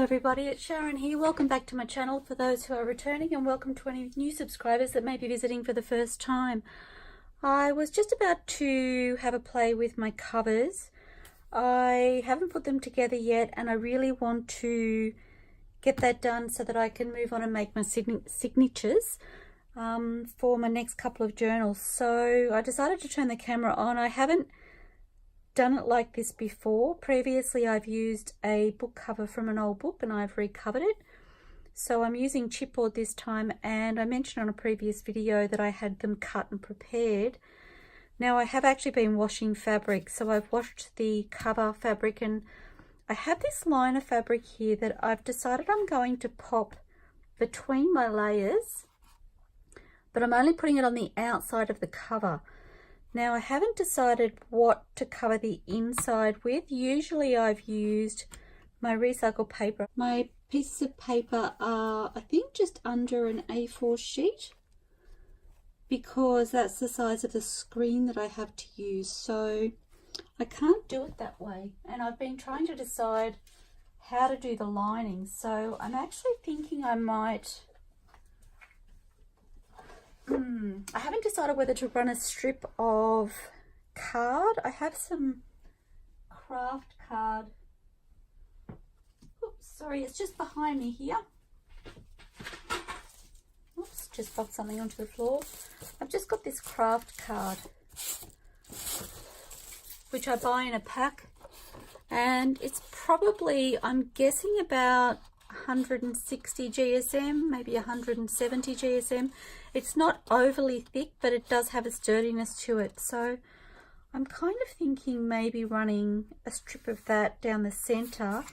everybody, it's Sharon here. Welcome back to my channel for those who are returning, and welcome to any new subscribers that may be visiting for the first time. I was just about to have a play with my covers. I haven't put them together yet, and I really want to get that done so that I can move on and make my signatures for my next couple of journals. So I decided to turn the camera on. I haven't done it like this before. Previously I've used a book cover from an old book and I've recovered it. So I'm using chipboard this time, and I mentioned on a previous video that I had them cut and prepared. Now I have actually been washing fabric, so I've washed the cover fabric, and I have this line of fabric here that I've decided I'm going to pop between my layers, but I'm only putting it on the outside of the cover. Now I haven't decided what to cover the inside with. Usually I've used my recycled paper. My pieces of paper are, I think, just under an A4 sheet, because that's the size of the screen that I have to use. So I can't do it that way, and I've been trying to decide how to do the lining. So I'm actually thinking I might I haven't decided whether to run a strip of card. I have some craft card. Oops, sorry, it's just behind me here. Oops, just bumped something onto the floor. I've just got this craft card, which I buy in a pack, and it's probably, I'm guessing, about 160 GSM, maybe 170 GSM. It's not overly thick, but it does have a sturdiness to it. So I'm kind of thinking maybe running a strip of that down the center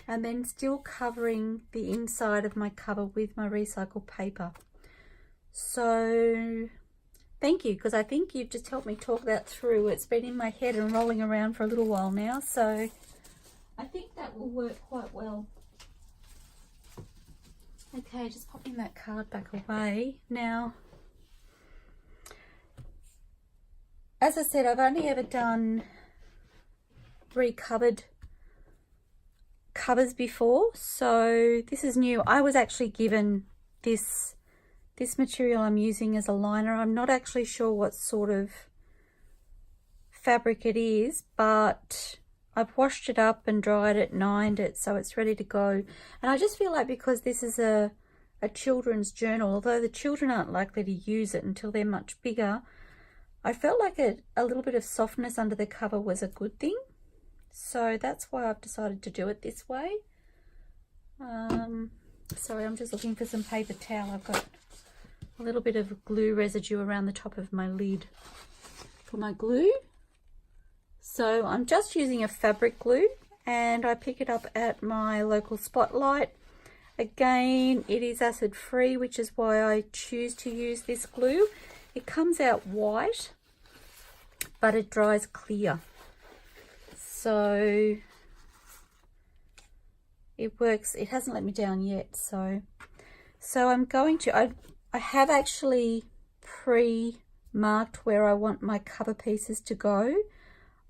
and then still covering the inside of my cover with my recycled paper. So thank you, because I think you've just helped me talk that through. It's been in my head and rolling around for a little while now, so I think that will work quite well. Okay, just popping that card back away. Now, as I said, I've only ever done recovered covers before, so this is new. I was actually given this material I'm using as a liner. I'm not actually sure what sort of fabric it is, but I've washed it up and dried it and ironed it, so it's ready to go. And I just feel like, because this is a children's journal, although the children aren't likely to use it until they're much bigger, I felt like a little bit of softness under the cover was a good thing. So that's why I've decided to do it this way. Sorry, I'm just looking for some paper towel. I've got a little bit of glue residue around the top of my lid for my glue. So I'm just using a fabric glue, and I pick it up at my local Spotlight. Again, it is acid free, which is why I choose to use this glue. It comes out white, but it dries clear. So it works. It hasn't let me down yet. So I'm going to, I have actually pre-marked where I want my cover pieces to go.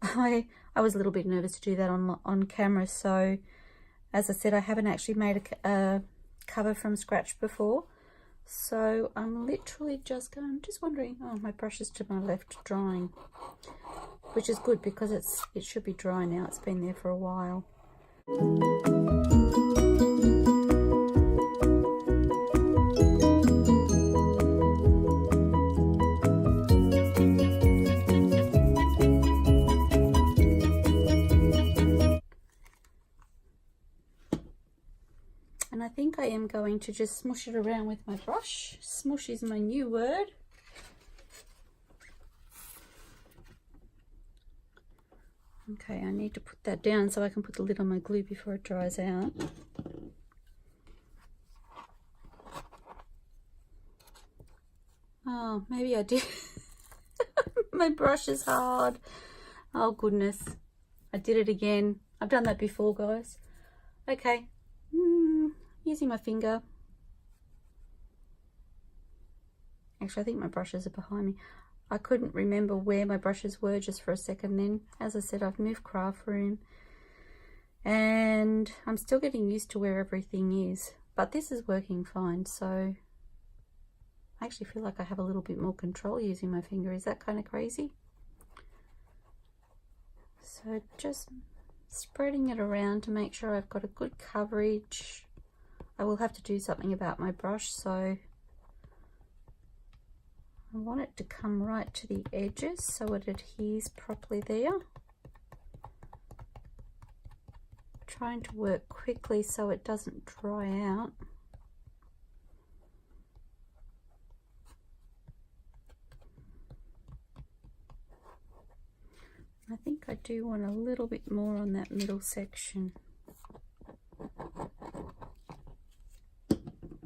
I was a little bit nervous to do that on camera, so as I said, I haven't actually made a cover from scratch before. So I'm literally just wondering, oh, my brush is to my left drying, which is good because it should be dry now. It's been there for a while. I think I am going to just smush it around with my brush. Smush is my new word. Okay, I need to put that down so I can put the lid on my glue before it dries out. Oh, maybe I did. My brush is hard. Oh goodness, I did it again. I've done that before, guys. Okay. Using my finger. Actually, I think my brushes are behind me. I couldn't remember where my brushes were just for a second then. As I said, I've moved craft room. and I'm still getting used to where everything is, but this is working fine. So I actually feel like I have a little bit more control using my finger. Is that kind of crazy? So just spreading it around to make sure I've got a good coverage. I will have to do something about my brush, so I want it to come right to the edges so it adheres properly there. Trying to work quickly so it doesn't dry out. I think I do want a little bit more on that middle section.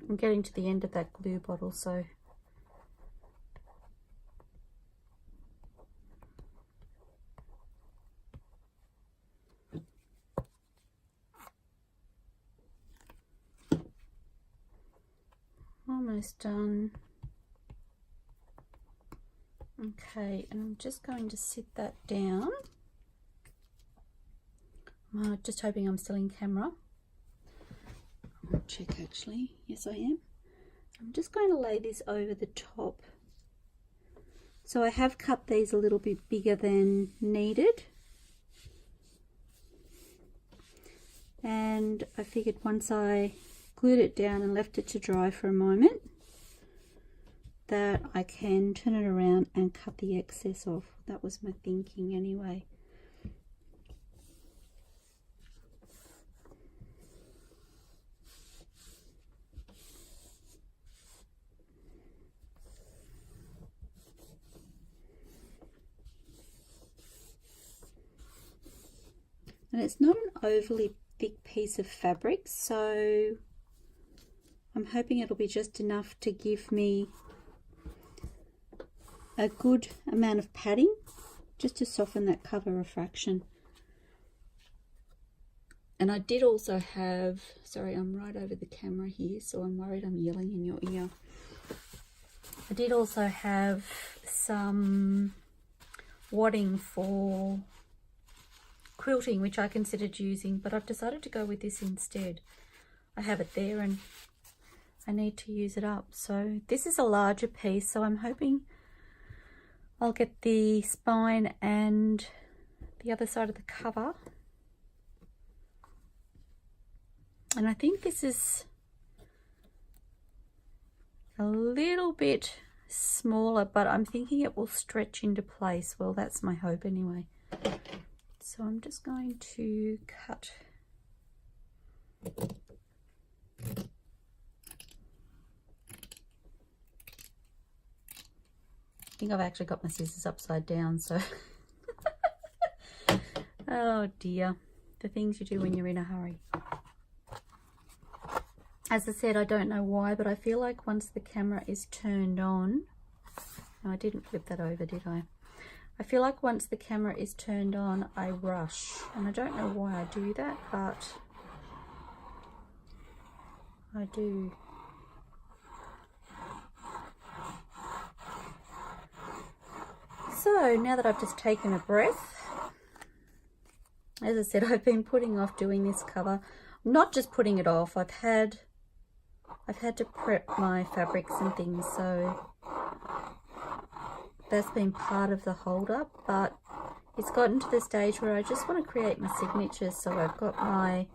I'm getting to the end of that glue bottle, so almost done. Okay, and I'm just going to sit that down. Just hoping I'm still in camera. I'll check actually. Yes, I am. I'm just going to lay this over the top. So I have cut these a little bit bigger than needed. And I figured once I glued it down and left it to dry for a moment, that I can turn it around and cut the excess off. That was my thinking anyway. And it's not an overly thick piece of fabric, so I'm hoping it'll be just enough to give me a good amount of padding, just to soften that cover a fraction. And I did also have, sorry, I'm right over the camera here, so I'm worried I'm yelling in your ear. I did also have some wadding for quilting, which I considered using, but I've decided to go with this instead. I have it there and I need to use it up. So this is a larger piece, so I'm hoping I'll get the spine and the other side of the cover. And I think this is a little bit smaller, but I'm thinking it will stretch into place. Well, that's my hope anyway. So I'm just going to cut. I think I've actually got my scissors upside down, so oh dear, the things you do when you're in a hurry. As I said, I don't know why, but I feel like once the camera is turned on, no, I didn't flip that over, did I? I feel like once the camera is turned on, I rush, and I don't know why I do that, but I do. So now that I've just taken a breath, as I said, I've been putting off doing this cover. Not just putting it off, I've had to prep my fabrics and things, so that's been part of the hold up, but it's gotten to the stage where I just want to create my signatures. So I've got my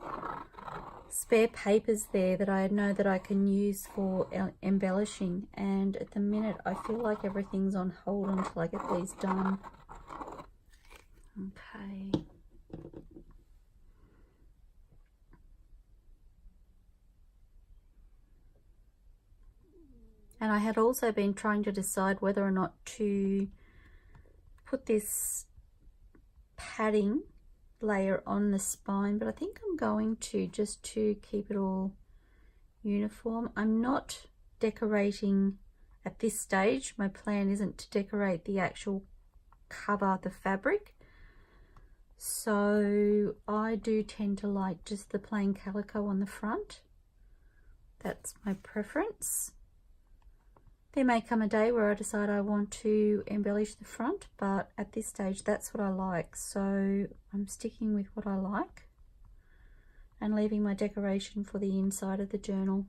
spare papers there that I know that I can use for embellishing, and at the minute I feel like everything's on hold until I get these done. Okay. And I had also been trying to decide whether or not to put this padding layer on the spine, but I think I'm going to, just to keep it all uniform. I'm not decorating at this stage. My plan isn't to decorate the actual cover, the fabric. So I do tend to like just the plain calico on the front. That's my preference. There may come a day where I decide I want to embellish the front, but at this stage that's what I like, so I'm sticking with what I like. and leaving my decoration for the inside of the journal.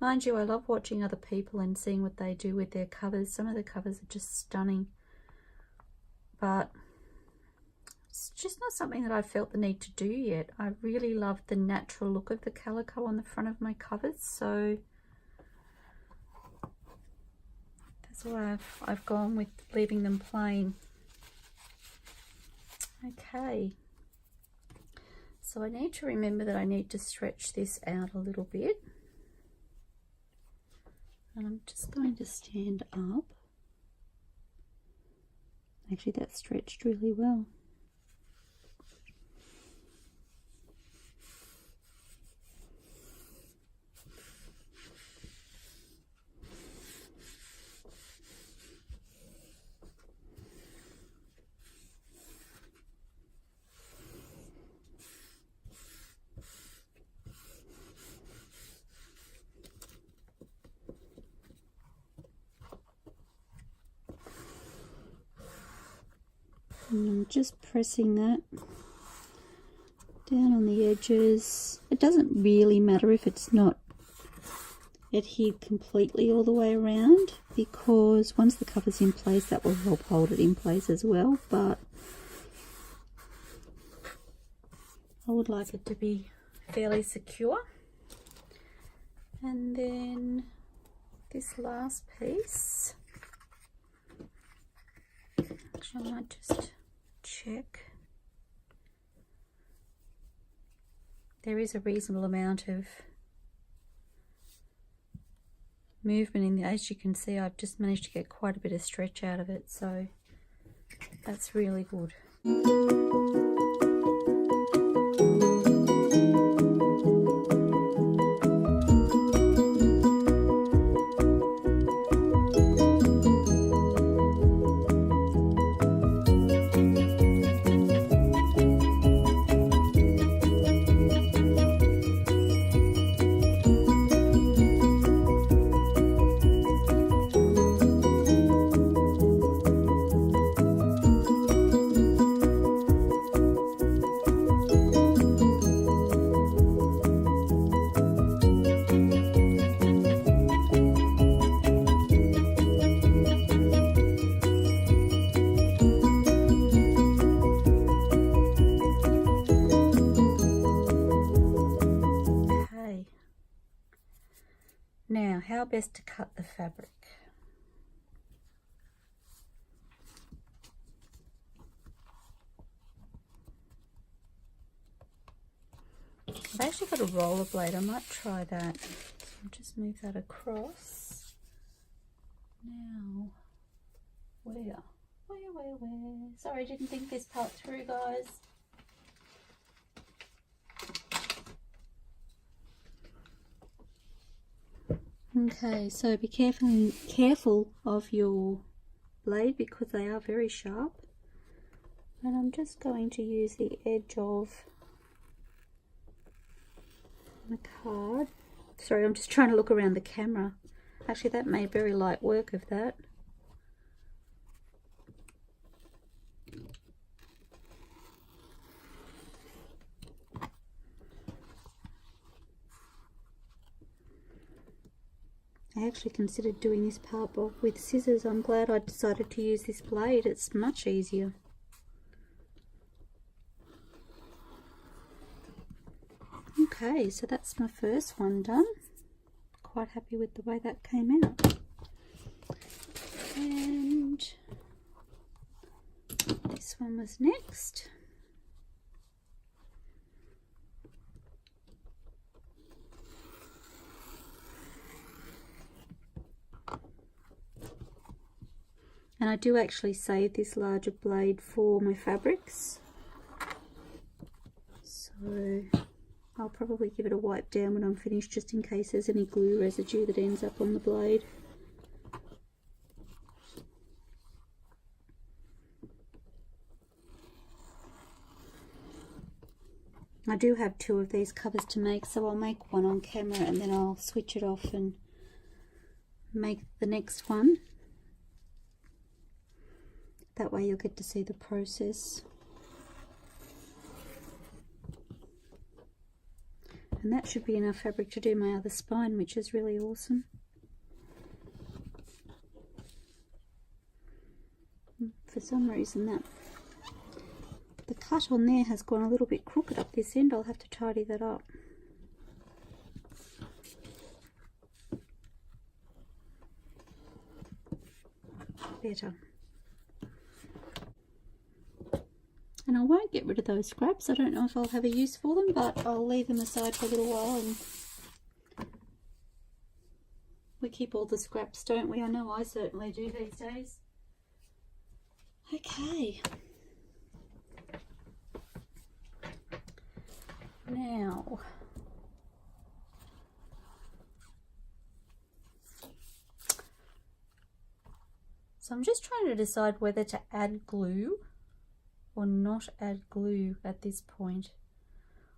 Mind you, I love watching other people and seeing what they do with their covers. Some of the covers are just stunning, but it's just not something that I felt the need to do yet. I really love the natural look of the calico on the front of my covers, so that's why I've gone with leaving them plain. Okay, so I need to remember that I need to stretch this out a little bit. And I'm just going to stand up. Actually, that stretched really well. And I'm just pressing that down on the edges. It doesn't really matter if it's not adhered completely all the way around, because once the cover's in place, that will help hold it in place as well, but I would like it to be fairly secure. And then this last piece, actually I might just check. There is a reasonable amount of movement in there. As you can see, I've just managed to get quite a bit of stretch out of it, so that's really good. Now, how best to cut the fabric? I've actually got a roller blade. I might try that. So I'll just move that across. Now, where? Sorry, I didn't think this part through, guys. Okay, so be careful of your blade because they are very sharp. And I'm just going to use the edge of the card. Sorry, I'm just trying to look around the camera. Actually, that made very light work of that. I actually considered doing this part with scissors. I'm glad I decided to use this blade. It's much easier. Okay, so that's my first one done. Quite happy with the way that came out. And this one was next. And I do actually save this larger blade for my fabrics. So I'll probably give it a wipe down when I'm finished, just in case there's any glue residue that ends up on the blade. I do have 2 of these covers to make, so I'll make one on camera and then I'll switch it off and make the next one. That way you'll get to see the process. And that should be enough fabric to do my other spine, which is really awesome. For some reason the cut on there has gone a little bit crooked up this end. I'll have to tidy that up. Better. And I won't get rid of those scraps. I don't know if I'll have a use for them, but I'll leave them aside for a little while. And we keep all the scraps, don't we? I know I certainly do these days. Okay. Now, so I'm just trying to decide whether to add glue or not add glue at this point.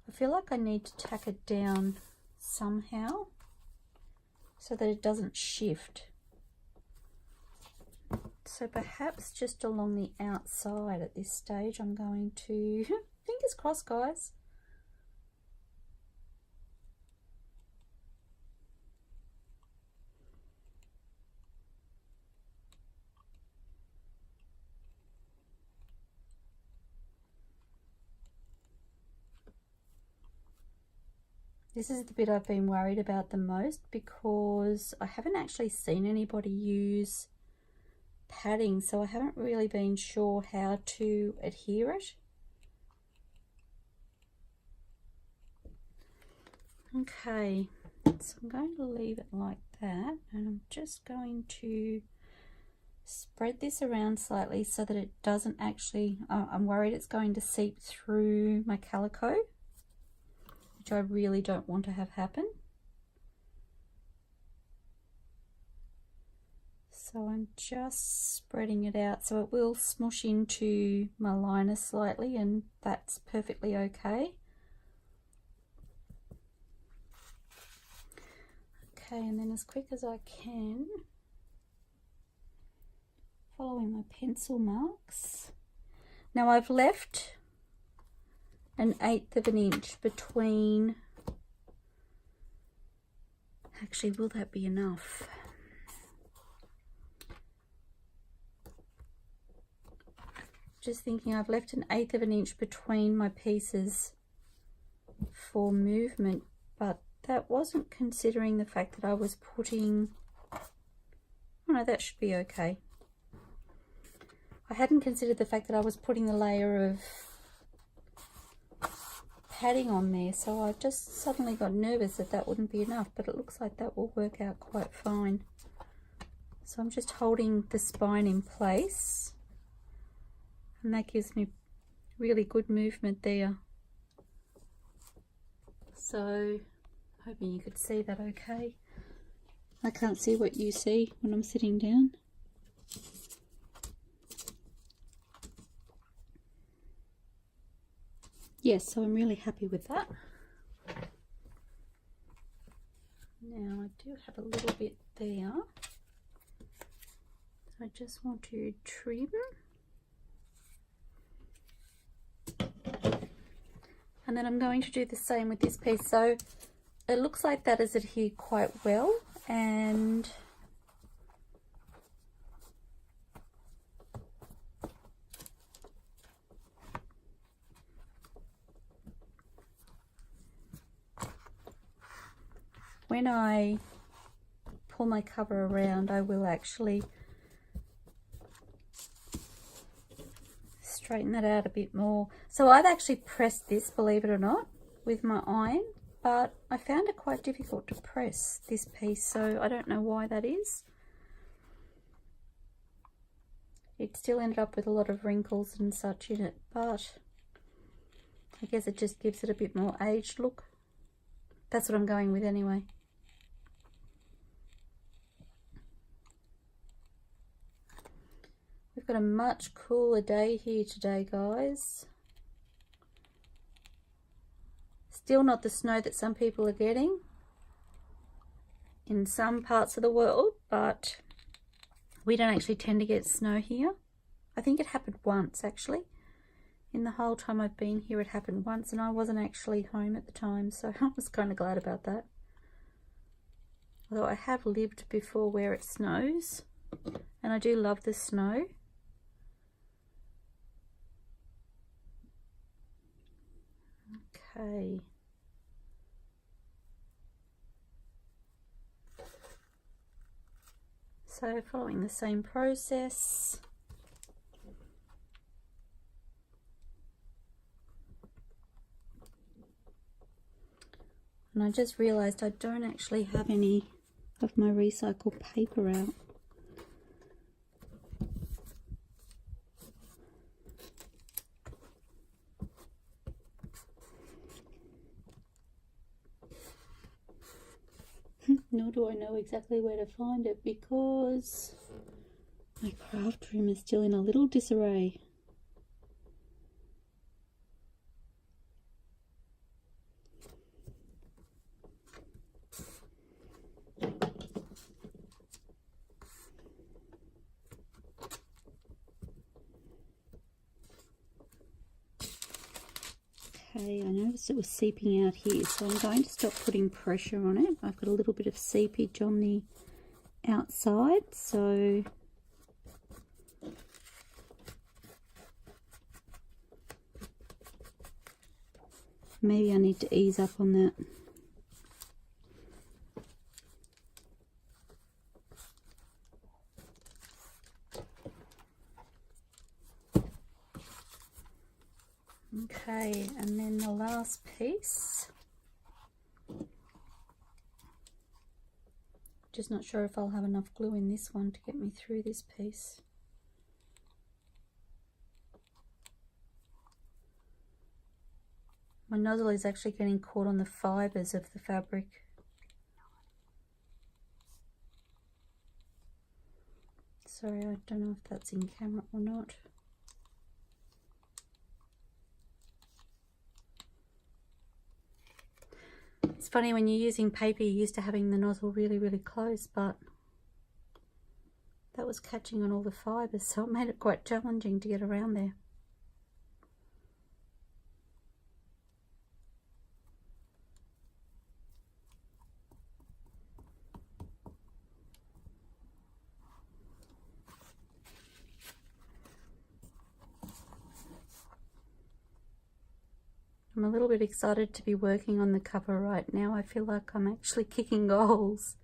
I feel like I need to tack it down somehow so that it doesn't shift. So perhaps just along the outside at this stage I'm going to, fingers crossed guys. This is the bit I've been worried about the most because I haven't actually seen anybody use padding, so I haven't really been sure how to adhere it. Okay, so I'm going to leave it like that, and I'm just going to spread this around slightly so that it doesn't actually, I'm worried it's going to seep through my calico, which I really don't want to have happen. So I'm just spreading it out so it will smush into my liner slightly, and that's perfectly okay. Okay, and then as quick as I can, following my pencil marks. Now I've left 1/8 of an inch between, actually will that be enough? Just thinking, I've left 1/8 of an inch between my pieces for movement, but that wasn't considering the fact that I was putting, oh no, that should be okay. I hadn't considered the fact that I was putting the layer of padding on there, so I just suddenly got nervous that that wouldn't be enough, but it looks like that will work out quite fine. So I'm just holding the spine in place, and that gives me really good movement there. So hoping you could see that okay. I can't see what you see when I'm sitting down. Yes, so I'm really happy with that. Now I do have a little bit there, so I just want to trim. And then I'm going to do the same with this piece. So it looks like that is adhered quite well, and when I pull my cover around, I will actually straighten that out a bit more. So I've actually pressed this, believe it or not, with my iron, but I found it quite difficult to press this piece, so I don't know why that is. It still ended up with a lot of wrinkles and such in it, but I guess it just gives it a bit more aged look. That's what I'm going with anyway. We've got a much cooler day here today, guys. Still not the snow that some people are getting in some parts of the world, but we don't actually tend to get snow here. I think it happened once actually, In the whole time I've been here, it happened once, and I wasn't actually home at the time, so I was kind of glad about that. Although I have lived before where it snows, and I do love the snow. Okay. So following the same process. And I just realized I don't actually have any of my recycled paper out. Nor do I know exactly where to find it because my craft room is still in a little disarray. Okay, I noticed it was seeping out here, so I'm going to stop putting pressure on it. I've got a little bit of seepage on the outside, so maybe I need to ease up on that. Okay, and then the last piece. Just not sure if I'll have enough glue in this one to get me through this piece. My nozzle is actually getting caught on the fibres of the fabric. Sorry, I don't know if that's in camera or not. It's funny when you're using paper, you're used to having the nozzle really close, but that was catching on all the fibres, so it made it quite challenging to get around there. I'm a little bit excited to be working on the cover right now. I feel like I'm actually kicking goals.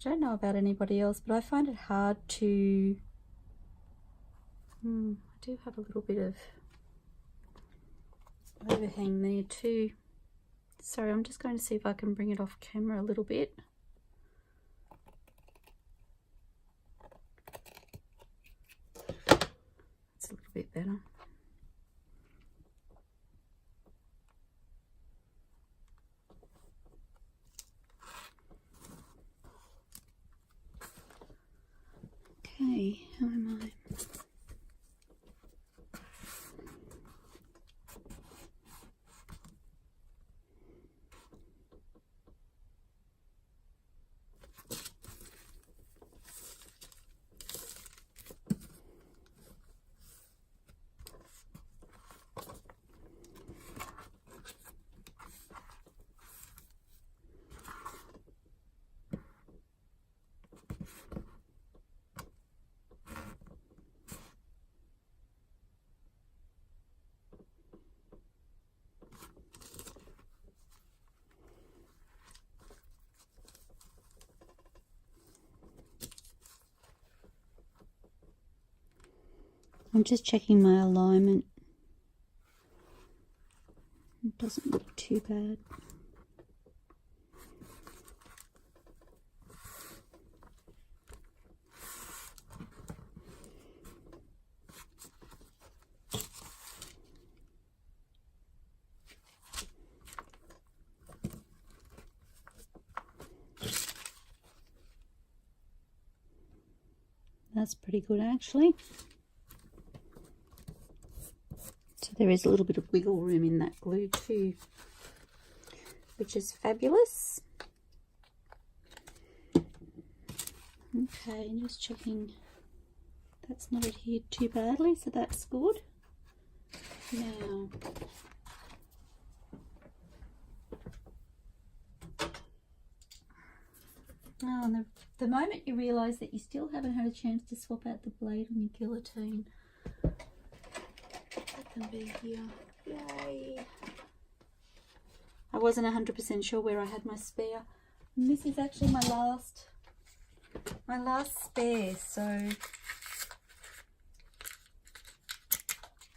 I don't know about anybody else, but I find it hard to... I do have a little bit of overhang there too. Sorry, I'm just going to see if I can bring it off camera a little bit. A little bit better. Okay, how am I? I'm just checking my alignment. It doesn't look too bad. That's pretty good actually. So there is a little bit of wiggle room in that glue too, which is fabulous. Okay, and just checking that's not adhered too badly, so that's good. Now, oh, and the moment you realise that you still haven't had a chance to swap out the blade on your guillotine, let them be here. Yay! I wasn't 100% sure where I had my spare. And this is actually my last spare, so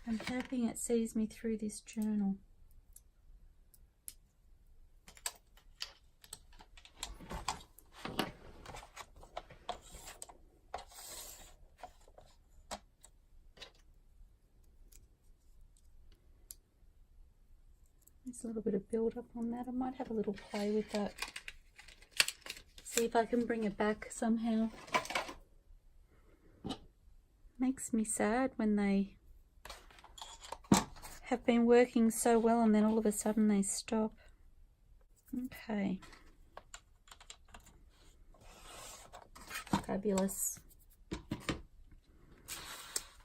I'm hoping it sees me through this journal. There's a little bit of build up on that. I might have a little play with that. See if I can bring it back somehow. Makes me sad when they have been working so well and then all of a sudden they stop. Okay. Fabulous.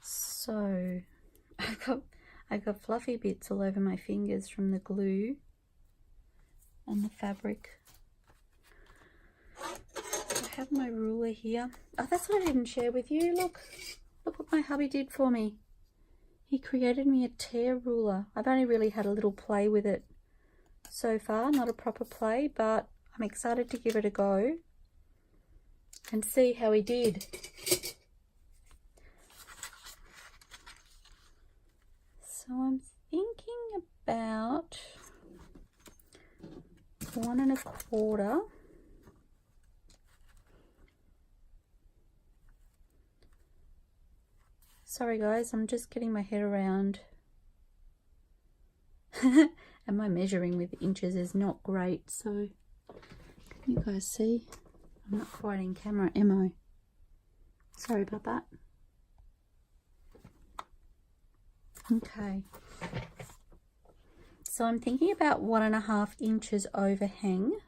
So I got fluffy bits all over my fingers from the glue and the fabric. I have my ruler here. Oh, that's what I didn't share with you. Look what my hubby did for me. He created me a tear ruler. I've only really had a little play with it so far, not a proper play, but I'm excited to give it a go and see how he did. So I'm thinking about 1 1/4. Sorry guys, I'm just getting my head around and my measuring with inches is not great, so can you guys see? I'm not quite in camera, am I? Sorry about that. Okay, so I'm thinking about 1 1/2 inches overhang.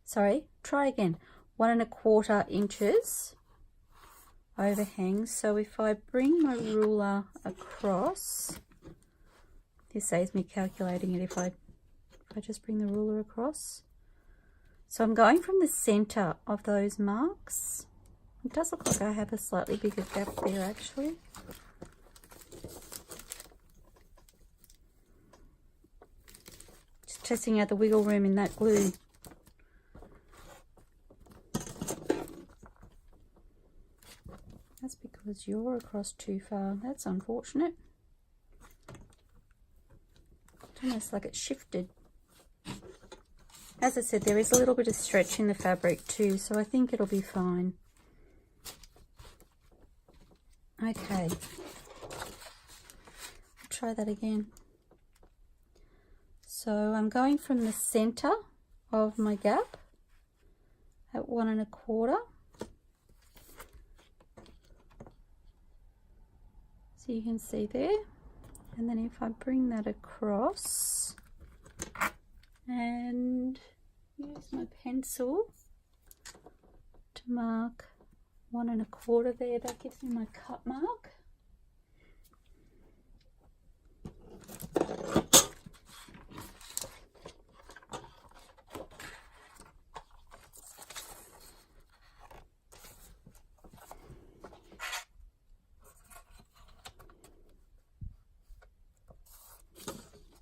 Sorry, try again. 1 1/4 inches overhang. So if I bring my ruler across, this saves me calculating it if I just bring the ruler across. So I'm going from the center of those marks. It does look like I have a slightly bigger gap there actually. Just testing out the wiggle room in that glue. That's because you're across too far. That's unfortunate. It's almost like it's shifted. As I said, there is a little bit of stretch in the fabric too, so I think it'll be fine. Okay. I'll try that again. So I'm going from the center of my gap at 1 1/4. So you can see there, and then if I bring that across and use my pencil to mark 1 1/4 there, that gives me my cut mark.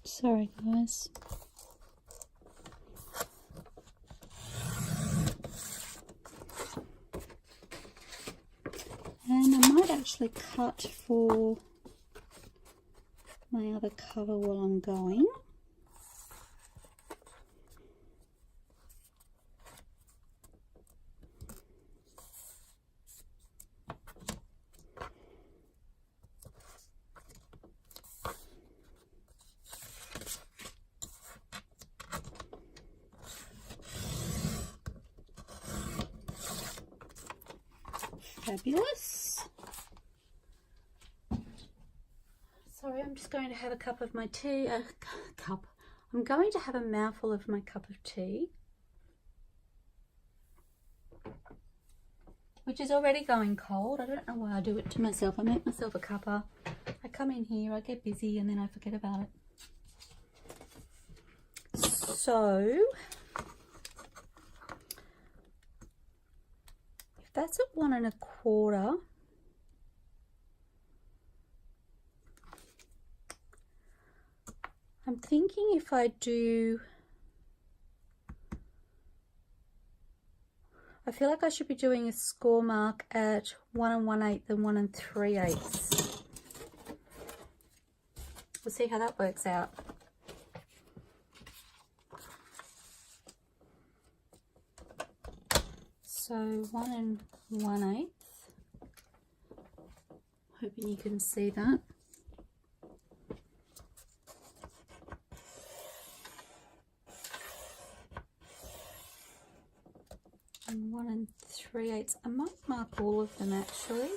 Sorry guys. And I might actually cut for my other cover while I'm going. Fabulous. Sorry, I'm just going to have a cup of my tea. I'm going to have a mouthful of my cup of tea. which is already going cold. I don't know why I do it to myself. I make myself a cuppa. I come in here, I get busy, and then I forget about it. So if that's at 1 1/4, I'm thinking if I do, I feel like I should be doing a score mark at 1 1/8 and 1 3/8. We'll see how that works out. So 1 1/8. Hoping you can see that. And 1 3/8. I might mark all of them actually.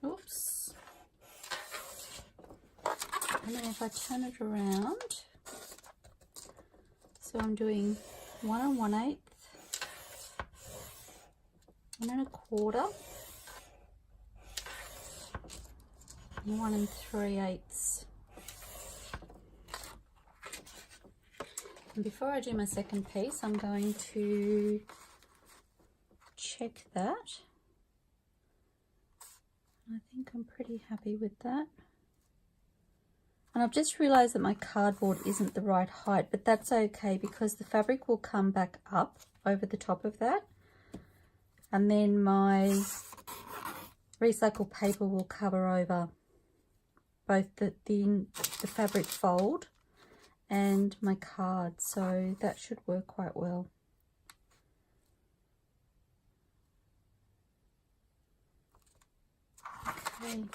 Oops. And then if I turn it around, so I'm doing 1 1/8, 1 1/4, and 1 3/8. And before I do my second piece, I'm going to check that. I think I'm pretty happy with that. And I've just realized that my cardboard isn't the right height, but that's okay because the fabric will come back up over the top of that. And then my recycled paper will cover over both the fabric fold and my card, so that should work quite well. Okay.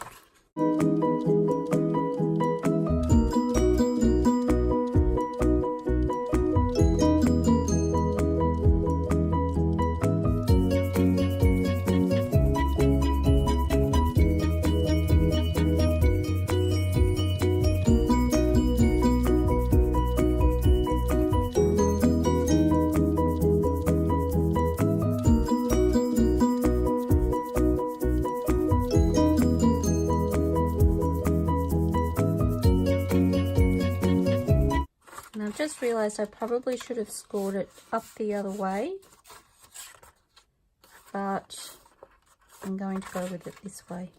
Just realized I probably should have scored it up the other way, but I'm going to go with it this way.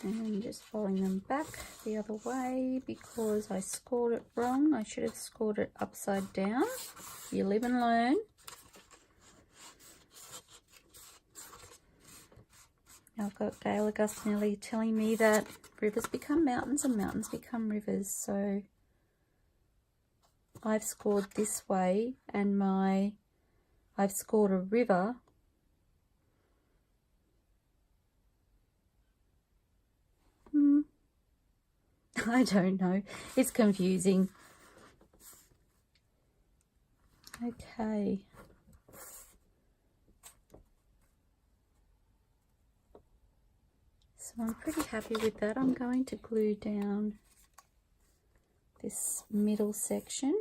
And just folding them back the other way because I scored it wrong. I should have scored it upside down. You live and learn. Now I've got Gayle Agostinelli telling me that rivers become mountains and mountains become rivers. So I've scored this way, and I've scored a river I don't know, it's confusing. Okay, so I'm pretty happy with that. I'm going to glue down this middle section.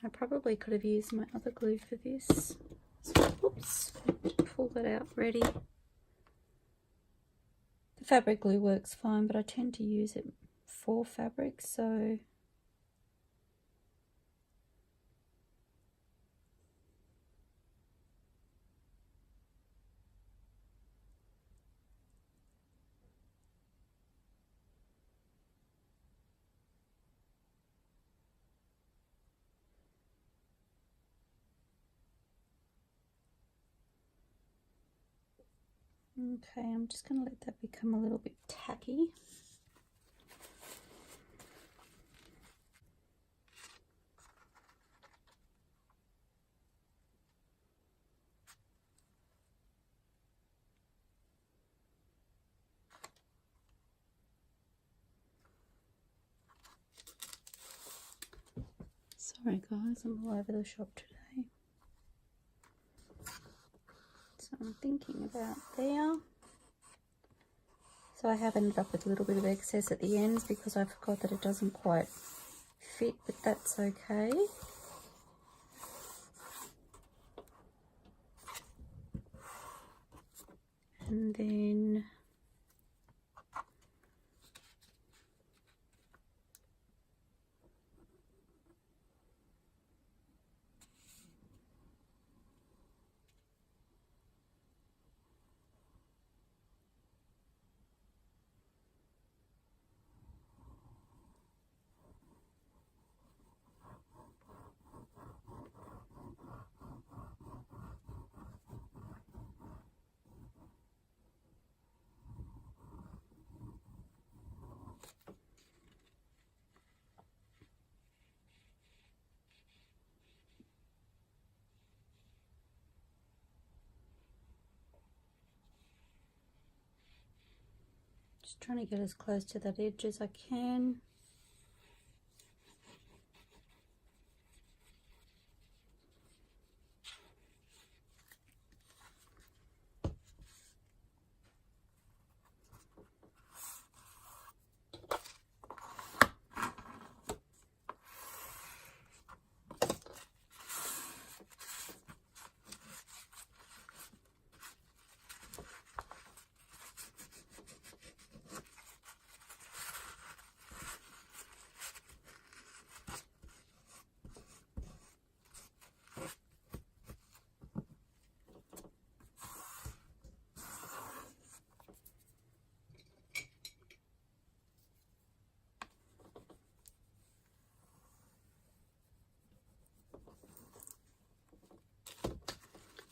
I probably could have used my other glue for this. So, oops, pull that out ready. The fabric glue works fine, but I tend to use it for fabric, so okay, I'm just going to let that become a little bit tacky. Sorry guys, I'm all over the shop today. So I'm thinking about there. So I have ended up with a little bit of excess at the ends because I forgot that it doesn't quite fit, but that's okay. And then just trying to get as close to that edge as I can.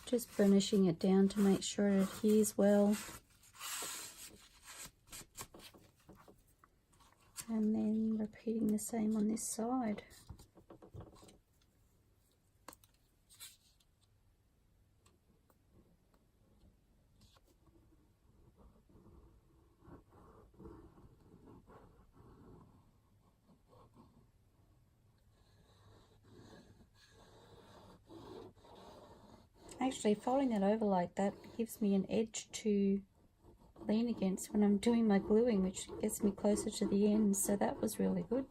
Just burnishing it down to make sure it adheres well. And then repeating the same on this side. Actually, folding that over like that gives me an edge to lean against when I'm doing my gluing, which gets me closer to the end, so that was really good.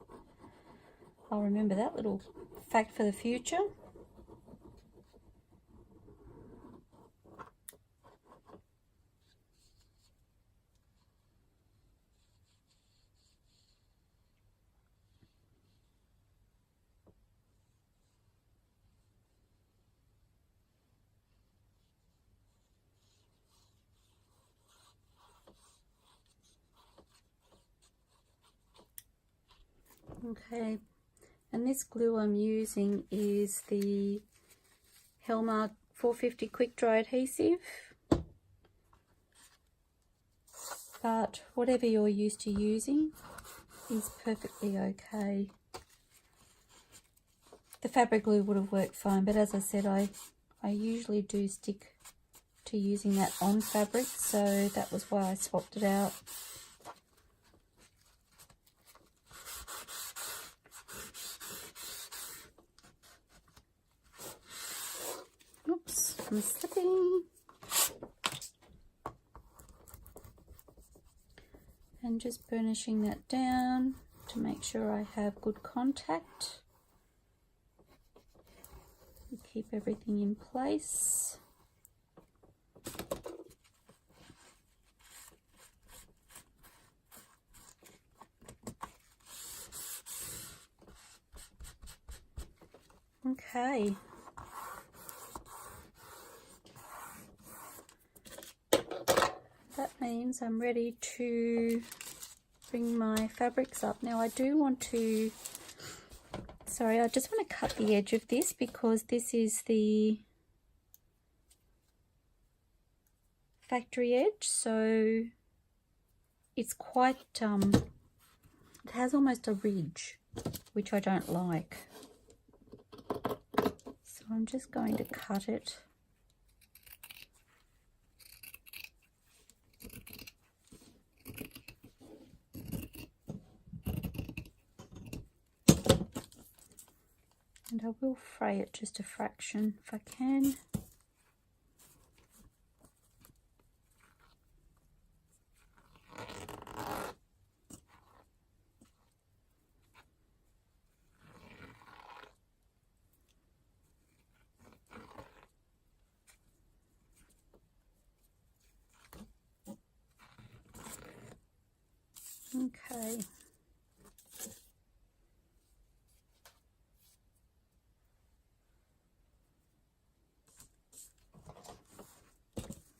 I'll remember that little fact for the future. Okay, and this glue I'm using is the Hellmark 450 quick dry adhesive, but whatever you're used to using is perfectly okay. The fabric glue would have worked fine, but as I said, I usually do stick to using that on fabric, so that was why I swapped it out. Oops, I'm slipping. And just burnishing that down to make sure I have good contact. Keep everything in place. Okay. That means I'm ready to bring my fabrics up. Now I do want to, sorry, I just want to cut the edge of this because this is the factory edge, so it's quite, it has almost a ridge, which I don't like. So I'm just going to cut it. And I will fray it just a fraction if I can. Okay.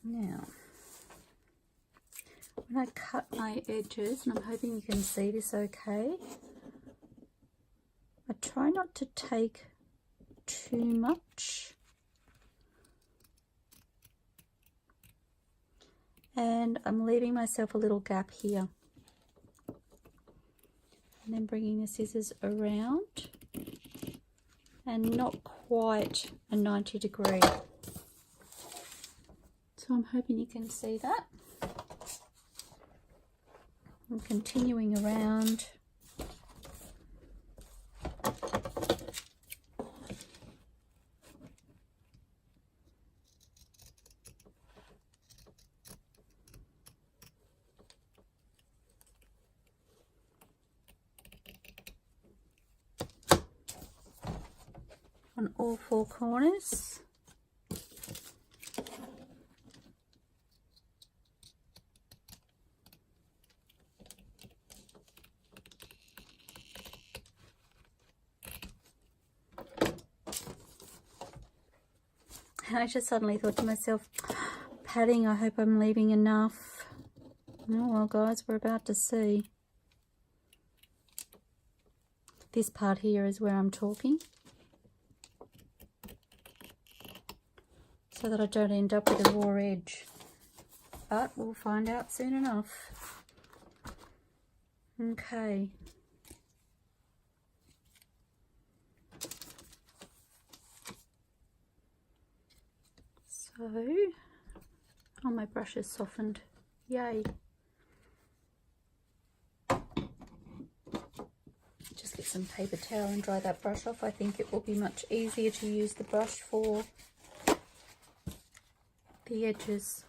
Now, when I cut my edges, and I'm hoping you can see this okay, I try not to take too much. And I'm leaving myself a little gap here. And then bringing the scissors around, and not quite a 90 degree. So I'm hoping you can see that. I'm continuing around. On all four corners. And I just suddenly thought to myself, padding, I hope I'm leaving enough. Oh well guys, we're about to see. This part here is where I'm talking, so that I don't end up with a raw edge. But we'll find out soon enough. Okay. So, oh, my brush is softened. Yay. Just get some paper towel and dry that brush off. I think it will be much easier to use the brush for the edges.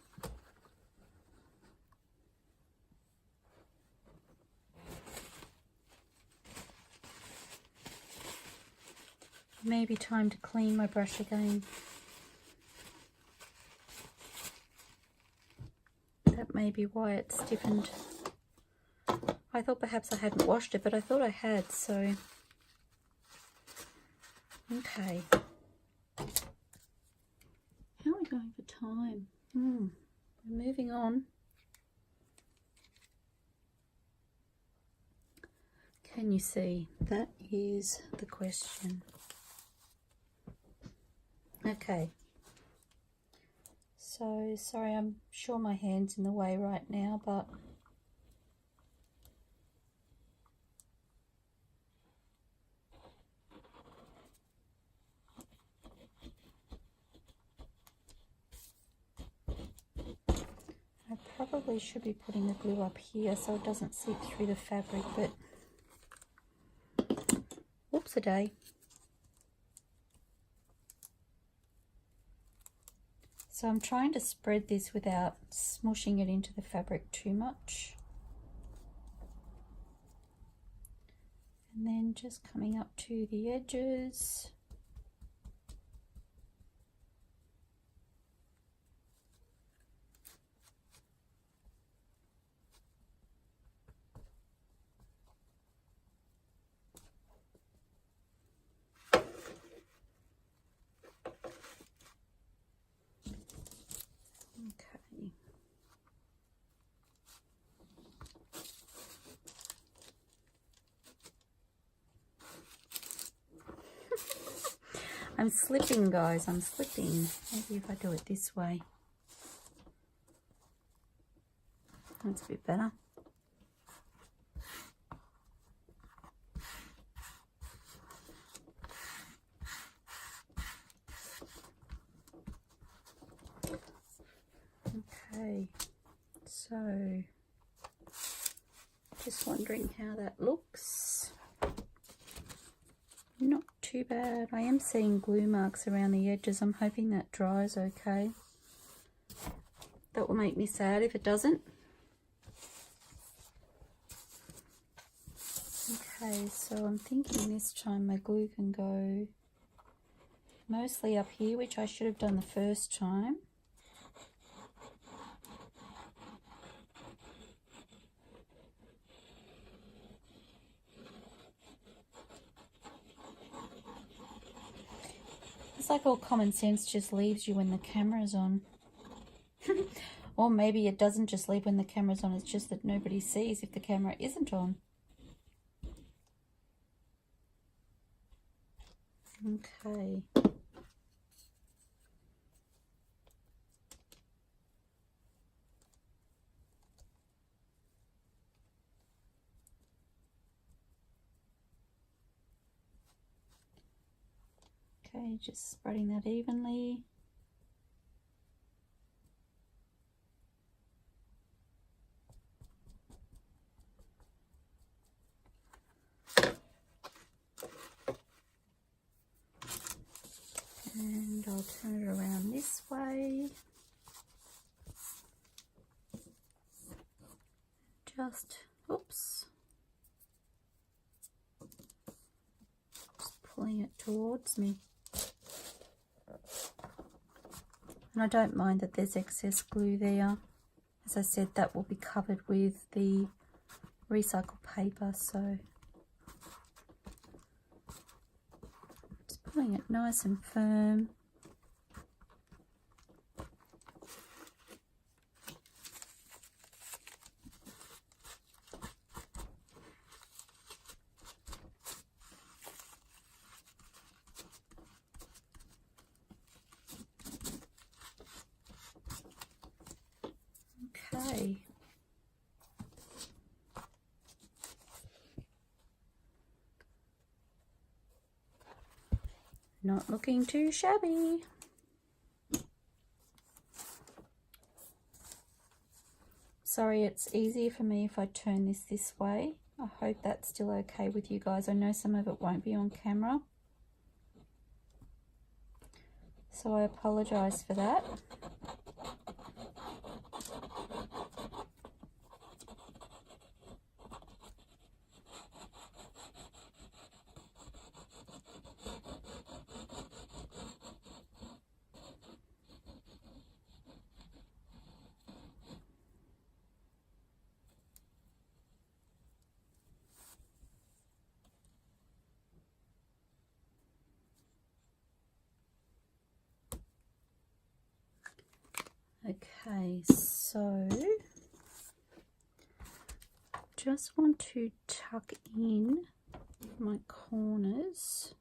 Maybe time to clean my brush again. That may be why it's stiffened. I thought perhaps I hadn't washed it, but I thought I had, so okay. How are we going for time? We're moving on. Can you see? That is the question. Okay. So, sorry, I'm sure my hand's in the way right now, but I probably should be putting the glue up here so it doesn't seep through the fabric, but whoops-a-day. So I'm trying to spread this without smushing it into the fabric too much. And then just coming up to the edges. I'm slipping, guys. I'm slipping. Maybe if I do it this way. That's a bit better. Okay, so just wondering how that looks. Not too bad. I am seeing glue marks around the edges. I'm hoping that dries okay. That will make me sad if it doesn't. Okay, so I'm thinking this time my glue can go mostly up here, which I should have done the first time. It's like all common sense just leaves you when the camera's on. Or maybe it doesn't just leave when the camera's on, it's just that nobody sees if the camera isn't on. Okay. Okay, just spreading that evenly. And I'll turn it around this way. Just, oops. Just pulling it towards me. And I don't mind that there's excess glue there. As I said, that will be covered with the recycled paper, so just pulling it nice and firm. Okay. Not looking too shabby. Sorry, it's easier for me if I turn this way. I hope that's still okay with you guys. I know some of it won't be on camera, so I apologize for that. Okay, so just want to tuck in my corners.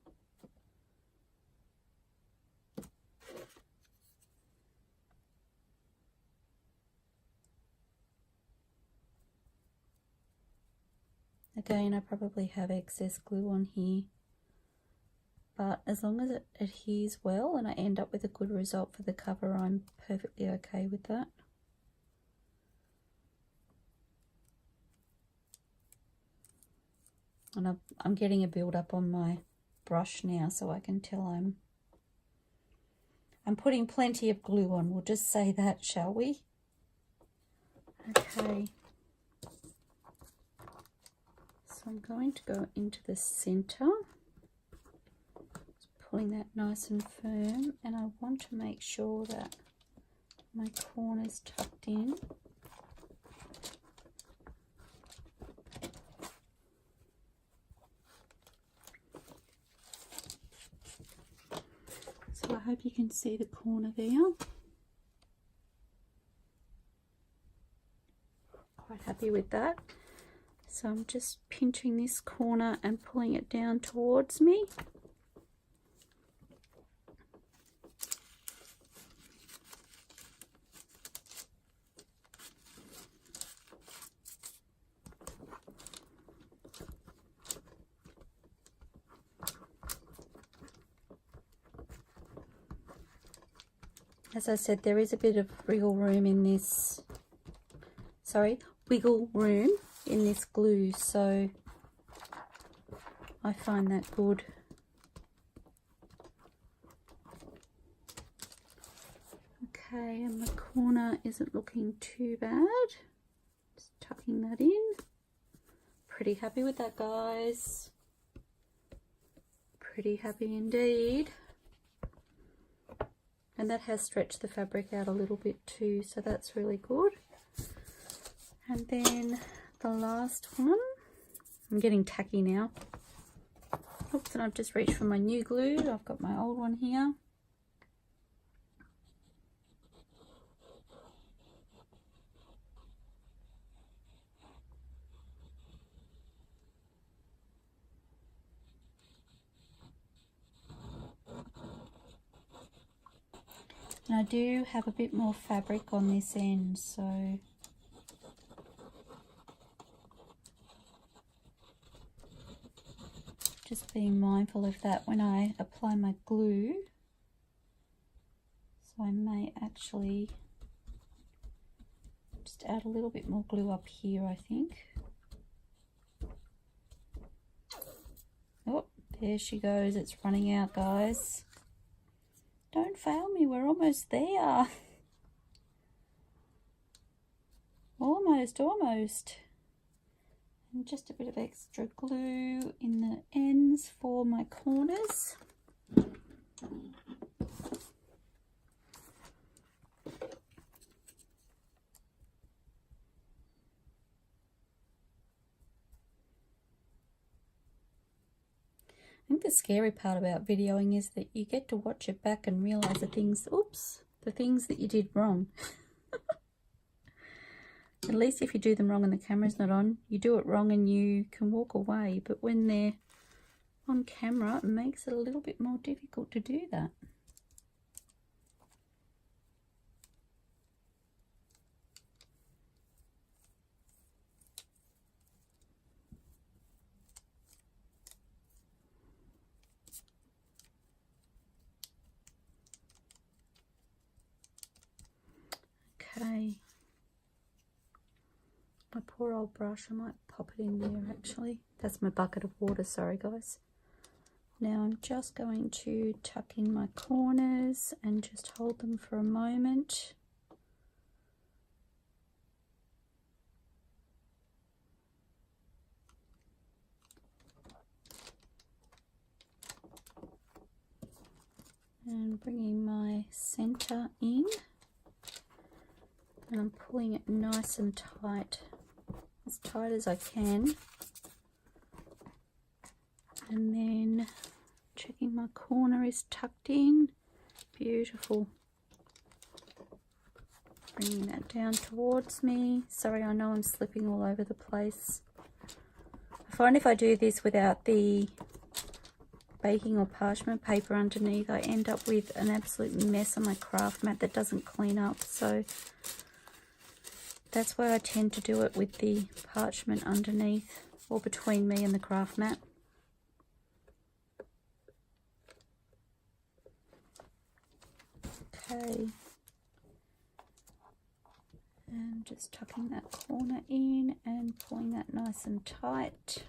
Again, I probably have excess glue on here, but as long as it adheres well and I end up with a good result for the cover, I'm perfectly okay with that. And I'm getting a build up on my brush now, so I can tell I'm putting plenty of glue on. We'll just say that, shall we? Okay. So I'm going to go into the center, pulling that nice and firm, and I want to make sure that my corner's tucked in. So I hope you can see the corner there. Quite happy with that. So I'm just pinching this corner and pulling it down towards me. As I said, there is a bit of wiggle room in this, wiggle room in this glue, so I find that good. Okay, and the corner isn't looking too bad. Just tucking that in. Pretty happy with that, guys. Pretty happy indeed. And that has stretched the fabric out a little bit too, so that's really good. And then the last one, I'm getting tacky now. Oops, and I've just reached for my new glue. I've got my old one here. And I do have a bit more fabric on this end, so just being mindful of that when I apply my glue. So I may actually just add a little bit more glue up here, I think. Oh, there she goes. It's running out, guys. Don't fail me, we're almost there. Almost. And just a bit of extra glue in the ends for my corners. I think the scary part about videoing is that you get to watch it back and realize the things, the things that you did wrong. At least if you do them wrong and the camera's not on, you do it wrong and you can walk away. But when they're on camera, it makes it a little bit more difficult to do that. Okay. My poor old brush, I might pop it in there actually. That's my bucket of water, sorry guys. Now I'm just going to tuck in my corners and just hold them for a moment. And bringing my center in. And I'm pulling it nice and tight as I can. And then checking my corner is tucked in. Beautiful. Bringing that down towards me. Sorry, I know I'm slipping all over the place. I find if I do this without the baking or parchment paper underneath, I end up with an absolute mess on my craft mat that doesn't clean up. So that's why I tend to do it with the parchment underneath or between me and the craft mat. Okay. And just tucking that corner in and pulling that nice and tight.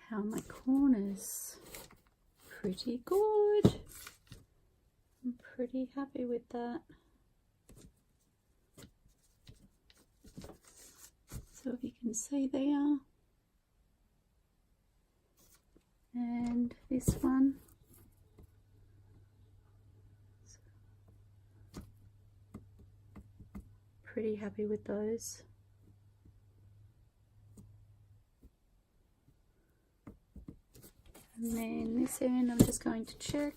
How are my corners? Pretty good. I'm pretty happy with that. So if you can see there. And this one. Pretty happy with those. And then this end I'm just going to check.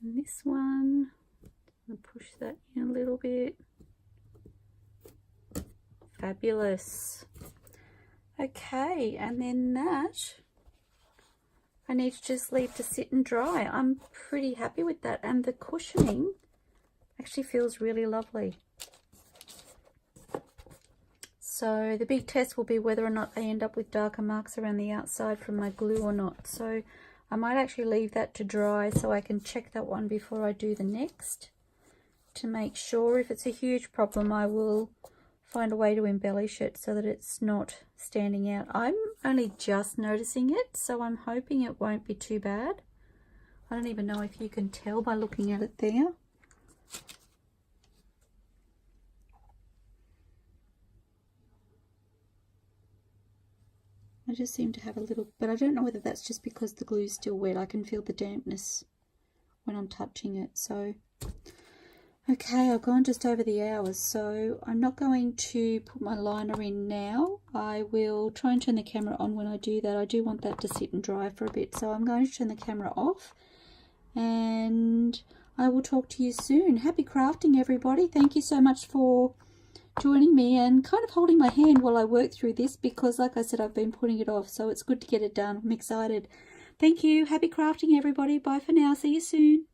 And this one, I'm going to push that in a little bit. Fabulous. Okay, and then that I need to just leave to sit and dry. I'm pretty happy with that, and the cushioning actually feels really lovely. So the big test will be whether or not I end up with darker marks around the outside from my glue or not. So I might actually leave that to dry so I can check that one before I do the next to make sure. If it's a huge problem, I will find a way to embellish it so that it's not standing out. I'm only just noticing it, so I'm hoping it won't be too bad. I don't even know if you can tell by looking at it there. I just seem to have a little, but I don't know whether that's just because the glue's still wet. I can feel the dampness when I'm touching it. So, okay, I've gone just over the hours, so I'm not going to put my liner in now. I will try and turn the camera on when I do that. I do want that to sit and dry for a bit, so I'm going to turn the camera off, and I will talk to you soon. Happy crafting, everybody. Thank you so much for joining me and kind of holding my hand while I work through this, because like I said, I've been putting it off, so it's good to get it done. I'm excited. Thank you. Happy crafting, everybody. Bye for now. See you soon.